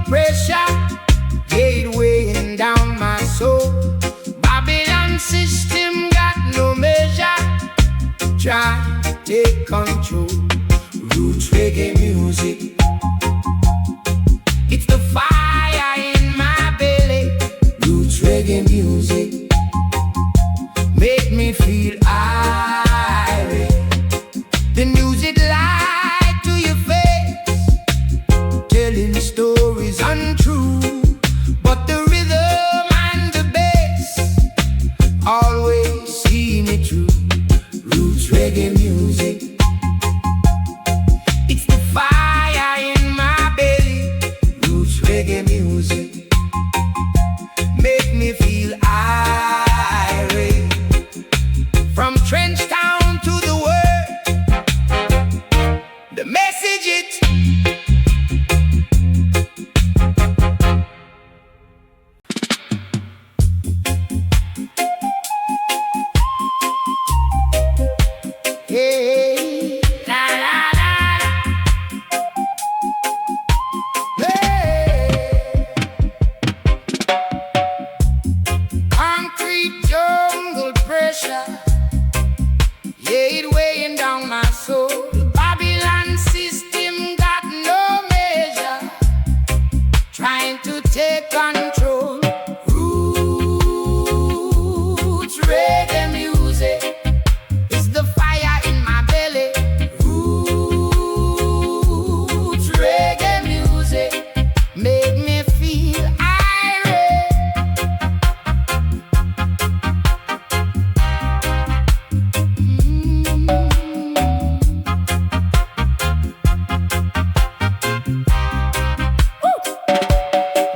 pressure, yeah, it weighing down my soul. Babylon system got no measure, try to take control. Roots reggae music, it's the fire in my belly. Roots reggae music make me feel irate. The music light to your face, telling stories untrue, but the rhythm and the bass always see me through. Roots reggae music, it's the fire in my belly. Roots reggae music make me feel irate. From trench town to the world, the message it. Hey, la la la la. Hey, concrete jungle pressure, yeah, it weighing down my soul. The Babylon system got no measure, trying to take control. Roots reggae music, it's the fire in my belly. Roots reggae music make me feel irate.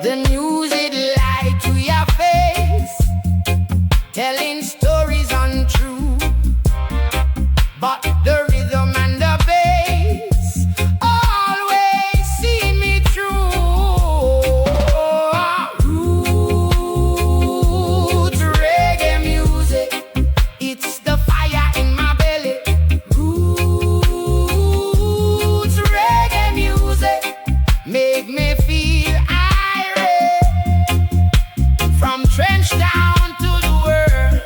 The music light to your face, telling stories untrue, but the rhythm and the bass always see me through. Roots reggae music, it's the fire in my belly. Roots reggae music make me feel irate. From trench down to the world,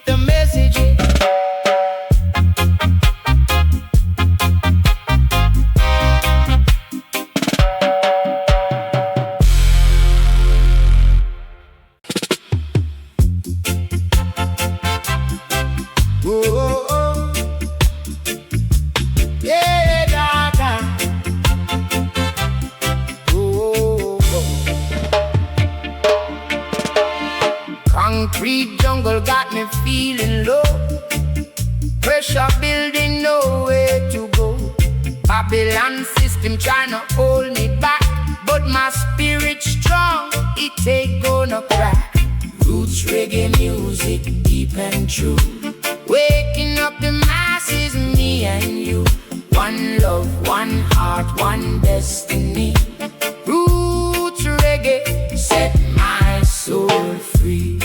the message is. Oh, oh, oh. Yeah, da, da. Oh, oh, oh. Concrete jungle got me feeling low. Pressure building, nowhere to go. Babylon system trying to hold me back, but my spirit strong, it ain't gonna crack. Roots reggae music, deep and true, waking up the masses, me and you. One love, one heart, one destiny. Roots reggae set my soul free.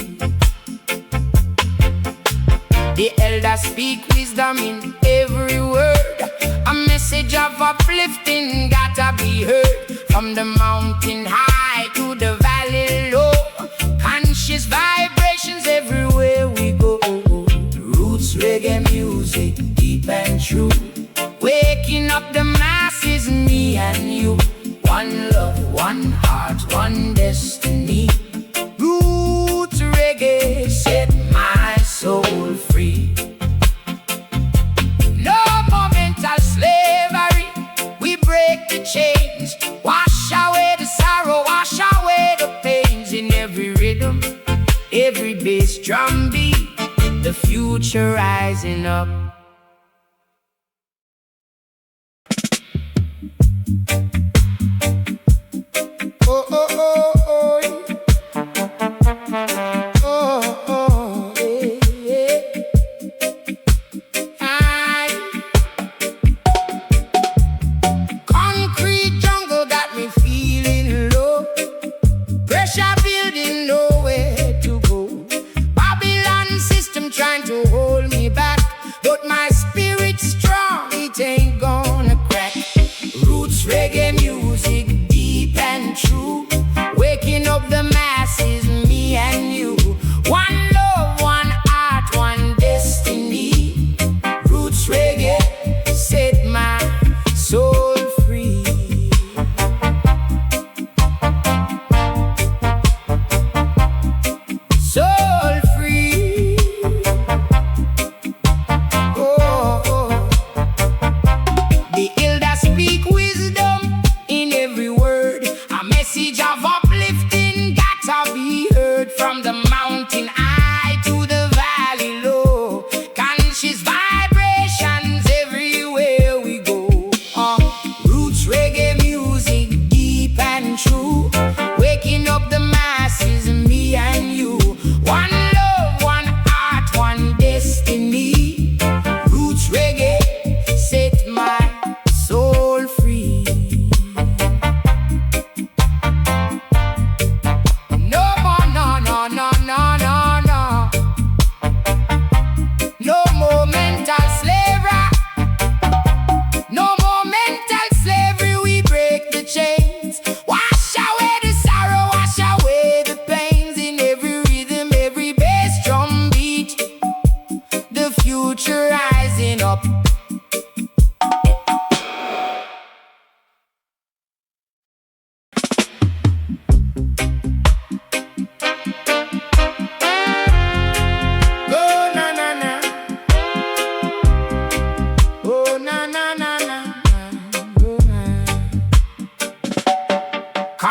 The elders speak wisdom in every word. A message of uplifting gotta be heard. From the mountain high to the valley low, conscious vibrations everywhere we go. Roots reggae music, deep and true, waking up the masses, me and you. One love, one heart, one destiny. Roots reggae set my soul free. No more mental slavery, we break the chains. Wash away the sorrow, wash away the pains. In every rhythm, every bass drum beat, the future rising up. Oh, oh, oh, oh, oh, oh, yeah, yeah. Concrete jungle got me feeling low. Pressure building, nowhere to go. Babylon system trying to hold me back, but my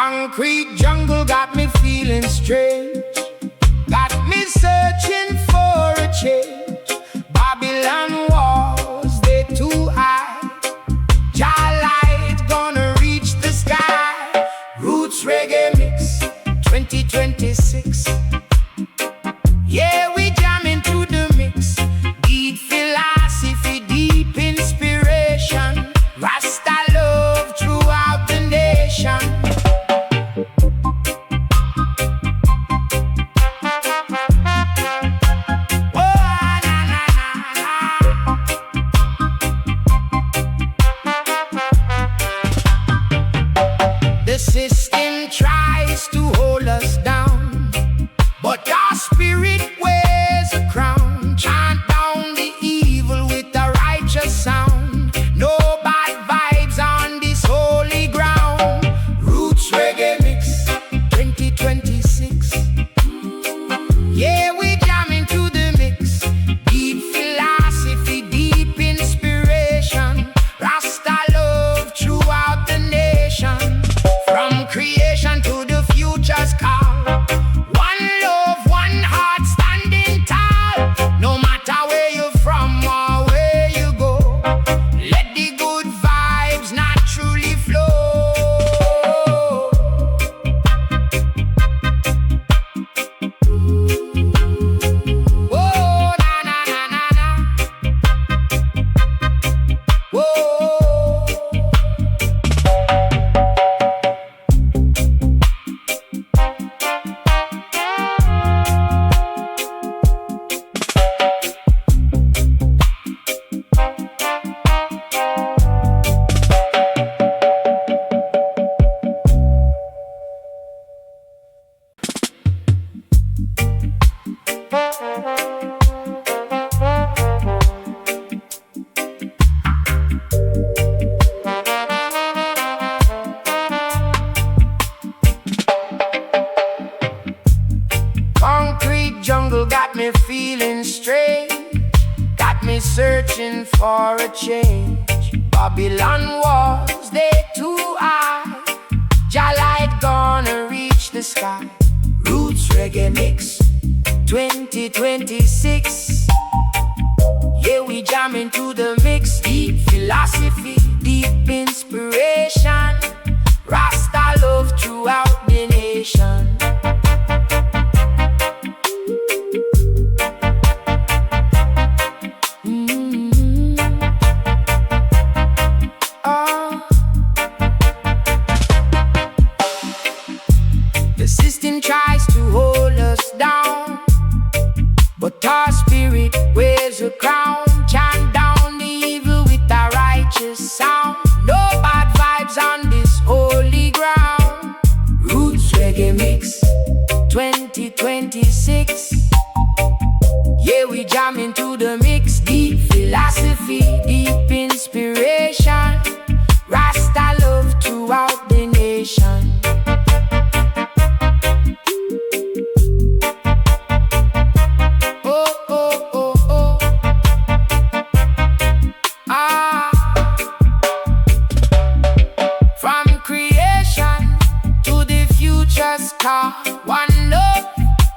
Concrete jungle got me feeling strange, got me searching for a change. Babylon walls, they too high. Jah light gonna reach the sky. Roots reggae mix 2026. Yeah, we jamming to the mix. Deep philosophy, deep inspiration. Rasta love throughout the nation. The system tries to hold us down, but our spirit wears a crown. Chant down the evil with a righteous sound. No bad vibes on this holy ground. Roots reggae mix 2026. Yeah, we jamming to the mix. Deep philosophy, deep inspiration. Rasta love throughout the nation. From creation to the future's call. One love, one heart standing tall. No matter where you're from or where you go, let the good vibes naturally flow. Whoa, na na na na na. Whoa. Concrete jungle got me feeling strange, got me searching for a change. Babylon walls, they too high. Jah light gonna reach the sky. Roots reggae mix 2026. Yeah, we jamming to the mix. Deep philosophy, deep inspiration. Rasta love throughout the nation. The system tries to hold us down, but our spirit wears a crown. Chant down the evil with a righteous sound. No bad vibes on this holy ground. Roots reggae mix 2026. Yeah, we jamming to the mix. Deep philosophy, deep inspiration. Rasta love throughout the nation. One love,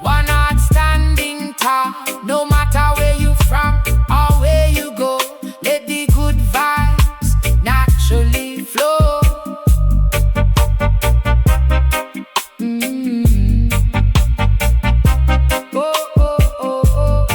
one heart standing tall. No matter where you from or where you go, let the good vibes naturally flow. Oh, oh, oh, oh.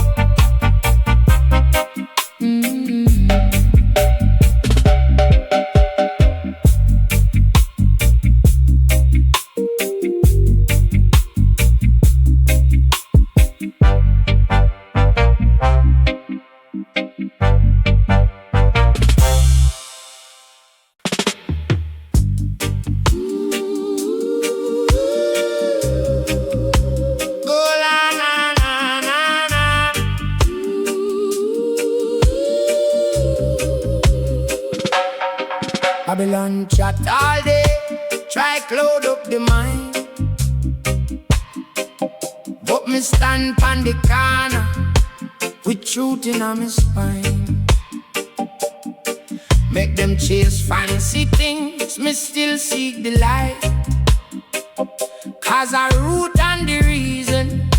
Babylon chat all day, try cloud up the mind. But me stand pan the corner with truth in my spine. Make them chase fancy things, me still seek the light. Cause a root and the reason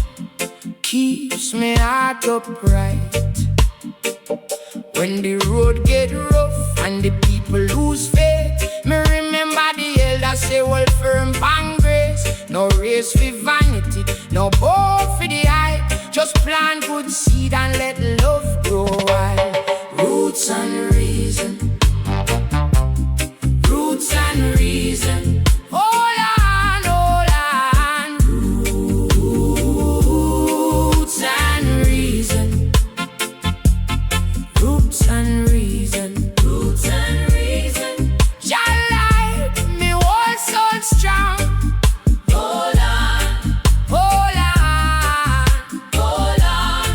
keeps me heart upright. When the road get rough and the people lose faith, me remember the elders say, well, firm and grace. No race for vanity, no bow for the hype. Just plant good seed and let love grow wild. Roots and reason, roots and reason. Hold on, hold on. Roots and reason, roots and reason, roots and reason. Your life, me whole soul strong. Hold on, hold on, hold on.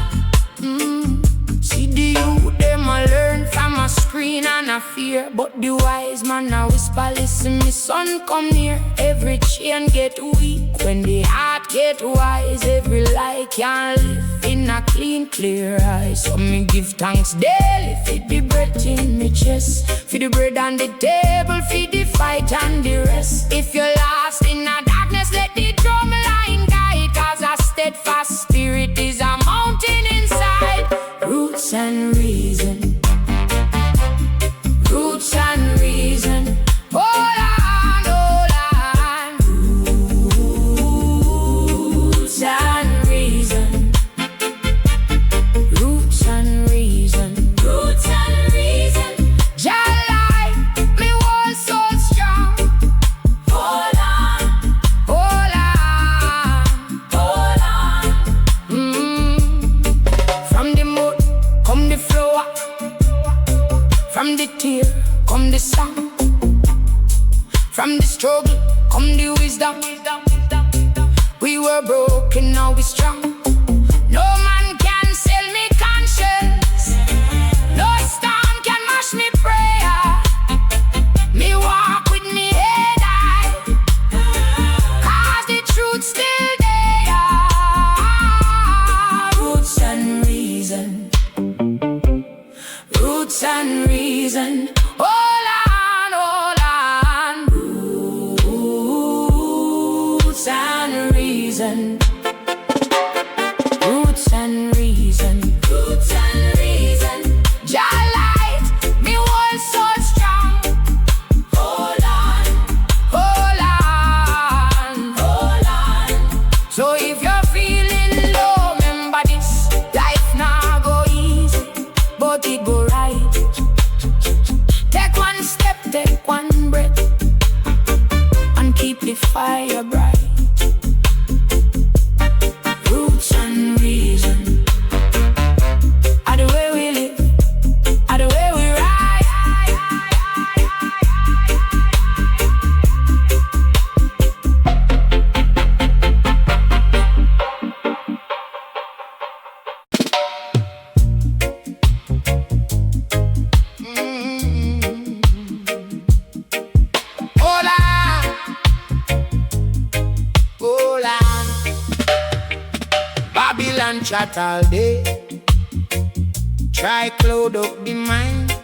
See the youth, them a learn from a screen and a fear. But the wise man a whisper, listen, me son, come near. Every chain get weak when the heart get wise. Every lie can live in a clean, clear eye. So me give thanks daily for the breath in me chest, for the bread on the table, for the fight and the rest. If you're lost in a darkness, let the drum line guide. Cause a steadfast spirit is a mountain inside. Roots and reason, roots and reason. Hold on, hold on. Roots and reason, roots and reason, roots and reason. Your life, me was so strong. Hold on, hold on, hold on. From the mud come the flower, from the tear come the song. From the struggle come the wisdom. We were broken, now we strong. No man can sell me conscience. No storm can mash me prayer. Me walk with me head high, cause the truth still there. Roots and reason, roots and reason. Hold on, hold on. Roots and reason, roots and reason, roots and reason. Your light, me was so strong. Hold on, hold on, hold on. So if you're feeling low, remember this. Life now go easy, but it go right. Take one step, take one breath, and keep the fire bright. Roots and reason are the way we live, are the way we ride. Hold on, hold on. Babylon chat all day, try cloud up the mind,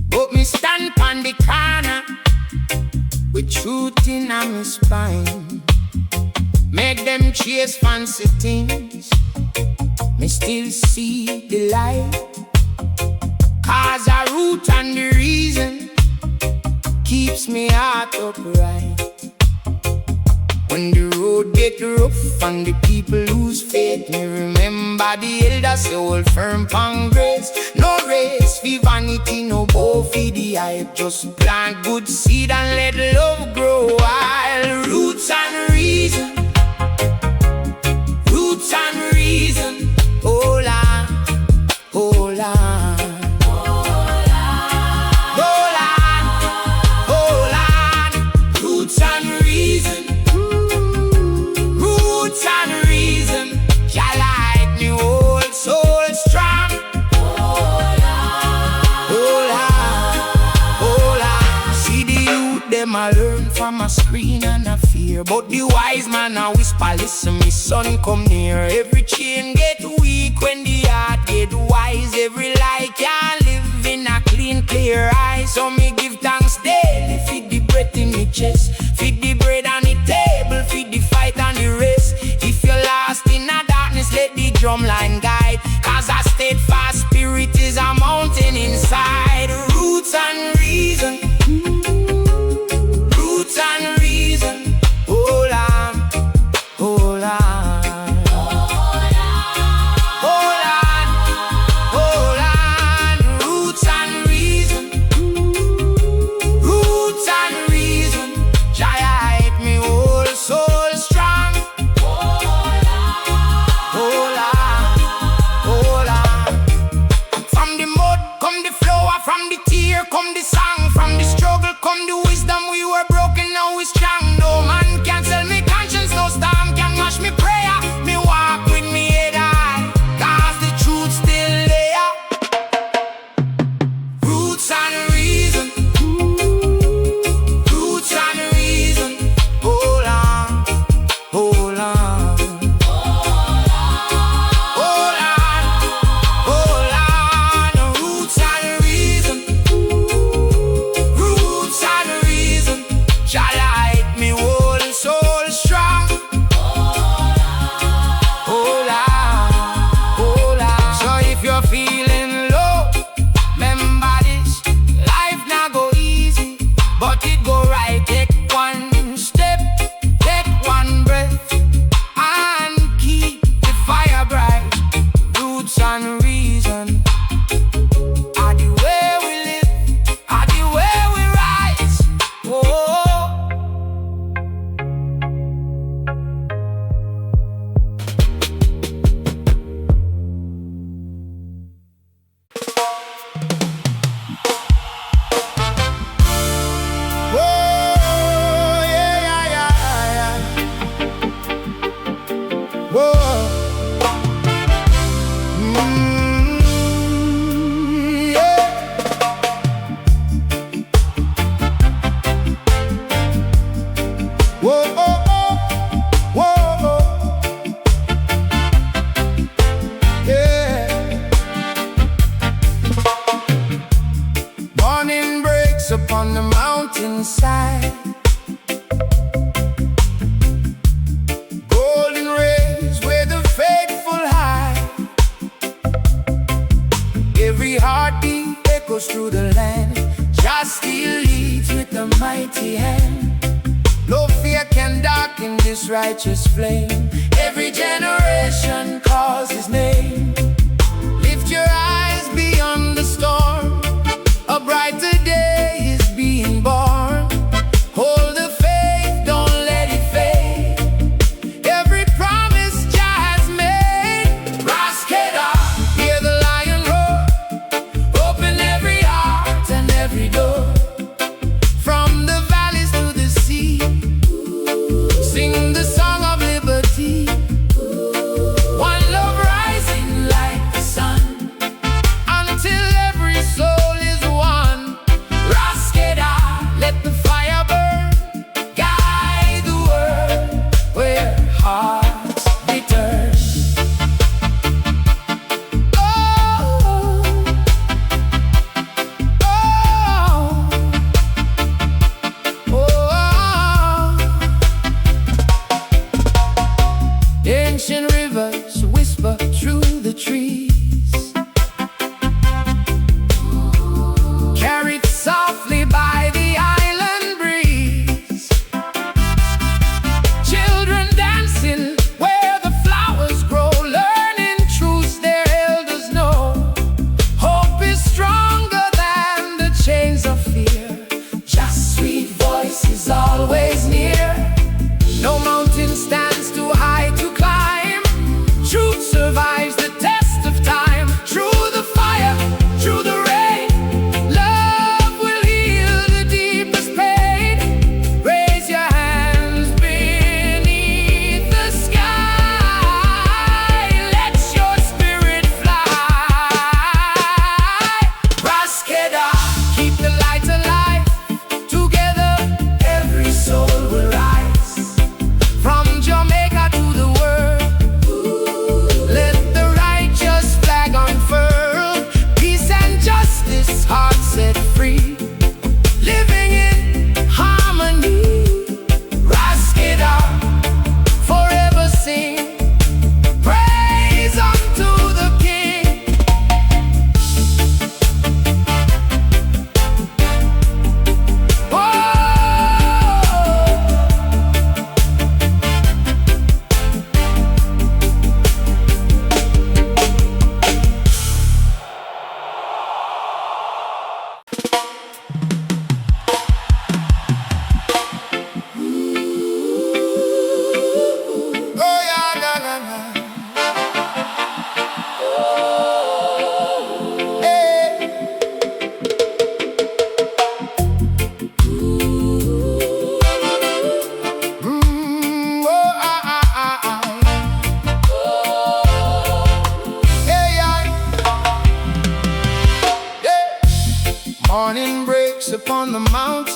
but me stand on the corner with truth in my spine. Make them chase fancy things, me still see the light. Cause a root and the reason keeps me heart upright. When the road get rough and the people lose faith, me remember the elders say, hold firm and grace. No race for vanity, no bow for the hype. Just plant good seed and let love grow wild. Roots and reason, roots and reason. Hold on, hold on. Hold on, hold on. Roots and reason, roots and reason. Your light, me whole soul strong. Hold on, hold on. See the youth, them a learn from a screen and a fear. But the wise man a whisper, listen, me son, come near. Every chain get weak when the heart get wise. Every lie can live in a clean, clear eye. So me give thanks daily for the breath in me chest, for the bread on the table, drumline guide. Cause a steadfast spirit is a mountain inside. Roots and reason, roots and reason. Hold on, hold on. Come the song, from the struggle come the wisdom. We were broken, now we strong. No man can sell me conscience, no storm can wash me prayer. Me walk with me head high, cause the truth still there. Roots and reason, roots and reason. Hold on, hold on. Upon the mountainside, golden rays where the faithful hide. Every heartbeat echoes through the land. Just still leads with a mighty hand. No fear can darken this righteous flame. Every generation calls his name. Lift your eyes beyond the storm. A brighter day is being born. Hold the faith, don't let it fade. Every promise Jah has made. Raskeda, hear the lion roar. Open every heart and every door. From the valleys to the sea, sing the song of liberty. One love rising like the sun, until every soul is one.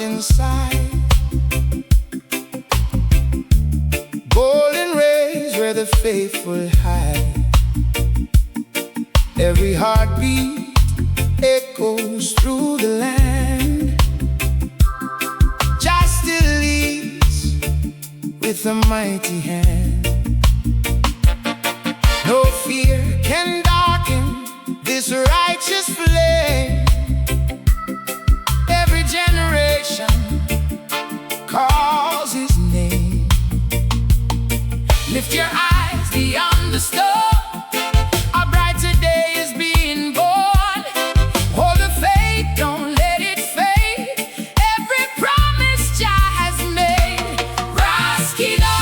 inside. Golden rays where the faithful hide. Every heartbeat echoes through the land. Jah still leads with a mighty hand. No fear can darken this righteous flame. Every generation calls his name. Lift your eyes beyond the storm. A brighter day is being born. Hold the faith, don't let it fade. Every promise Jah has made. Raskida,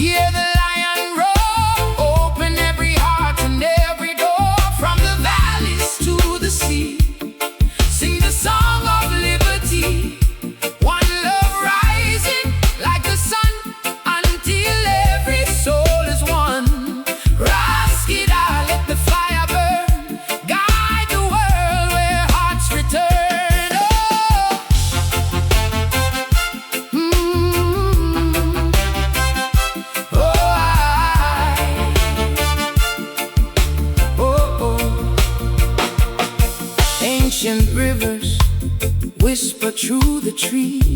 hear the lion roar. Open every heart and every door. From the valleys to the sea, sing the song of liberty. One love rising like the sun until every soul is one. Raskida, let the fire burn. Guide the world where hearts return. Ancient rivers whisper through the trees.